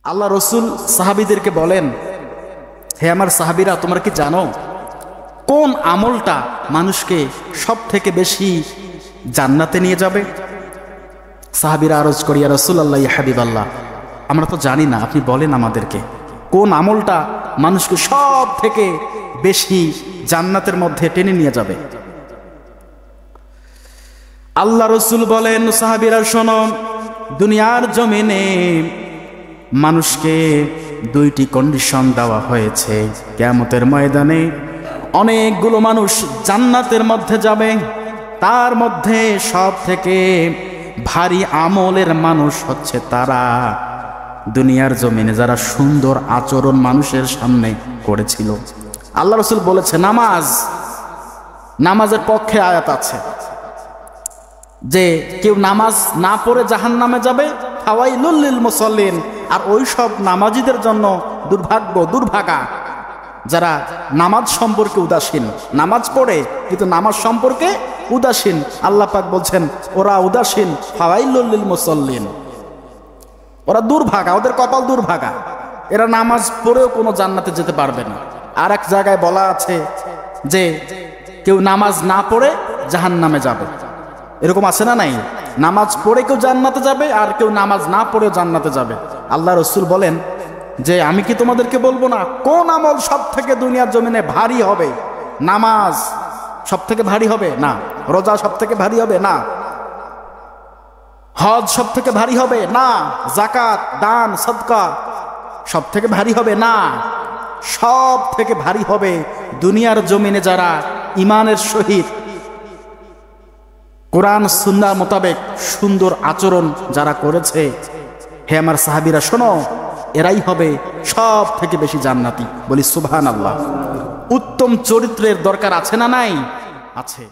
আল্লাহ রসুল সাহাবীদেরকে বলেন, হে আমার সাহাবীরা, তোমরা কি জানো কোন আমলটা মানুষকে সব থেকে বেশি জান্নাতে নিয়ে যাবে? সাহাবীরা আরজ করি, ইয়া রাসূলুল্লাহ, ইয়া হাবিবাল্লাহ, আমরা তো জানি না, আপনি বলেন আমাদেরকে কোন আমলটা মানুষকে সব থেকে বেশি জান্নাতের মধ্যে টেনে নিয়ে যাবে। আল্লাহ রসুল বলেন, সাহাবীরা শোনো, দুনিয়ার জমিনে মানুষকে দুইটি কন্ডিশন দেওয়া হয়েছে। কিয়ামতের ময়দানে অনেকগুলো মানুষ জান্নাতের মধ্যে যাবে, তার মধ্যে সব থেকে ভারী আমলের মানুষ হচ্ছে তারা দুনিয়ার জমিনে যারা সুন্দর আচরণ মানুষের সামনে করেছিল। আল্লাহ রসুল বলেছে, নামাজের পক্ষে আয়াত আছে যে কেউ নামাজ না পড়ে জাহান্নামে যাবে, ফাওয়াইলুল লিল মুসাল্লিন, আর ওই সব নামাজীদের জন্য দুর্ভাগা যারা নামাজ সম্পর্কে উদাসীন, নামাজ পড়ে কিন্তু নামাজ সম্পর্কে উদাসীন। আল্লাহ পাক বলছেন ওরা উদাসীন, ফাওয়াইলুল লিল মুসাল্লিন, ওরা দুর্ভাগা, ওদের কপাল দুর্ভাগা, এরা নামাজ পড়েও কোনো জান্নাতে যেতে পারবে না। আর এক জায়গায় বলা আছে যে কেউ নামাজ না পড়ে জাহান্নামে যাবে, এরকম আছে না নাই? নামাজ পড়ে কেউ জান্নাতে যাবে আর কেউ নামাজ না পড়েও জান্নাতে যাবে। আল্লাহ রসুল বলেন যে আমি কি তোমাদেরকে বলবো না কোন আমল সব থেকে দুনিয়ার জমিনে ভারী হবে? নামাজ সব থেকে ভারী হবে না? রোজা সব থেকে ভারী হবে না? হজ সব থেকে ভারী হবে না? যাকাত, দান, সদকা সব থেকে ভারী হবে না? সব থেকে ভারী হবে দুনিয়ার জমিনে যারা ঈমানের সহিত কোরআন সুন্নাহ মোতাবেক সুন্দর আচরণ যারা করেছে। হে আমার সাহাবীরা শোনো, এরাই হবে সব থেকে বেশি জান্নাতি। বলি সুবহানাল্লাহ। উত্তম চরিত্রের দরকার আছে না নাই? আছে।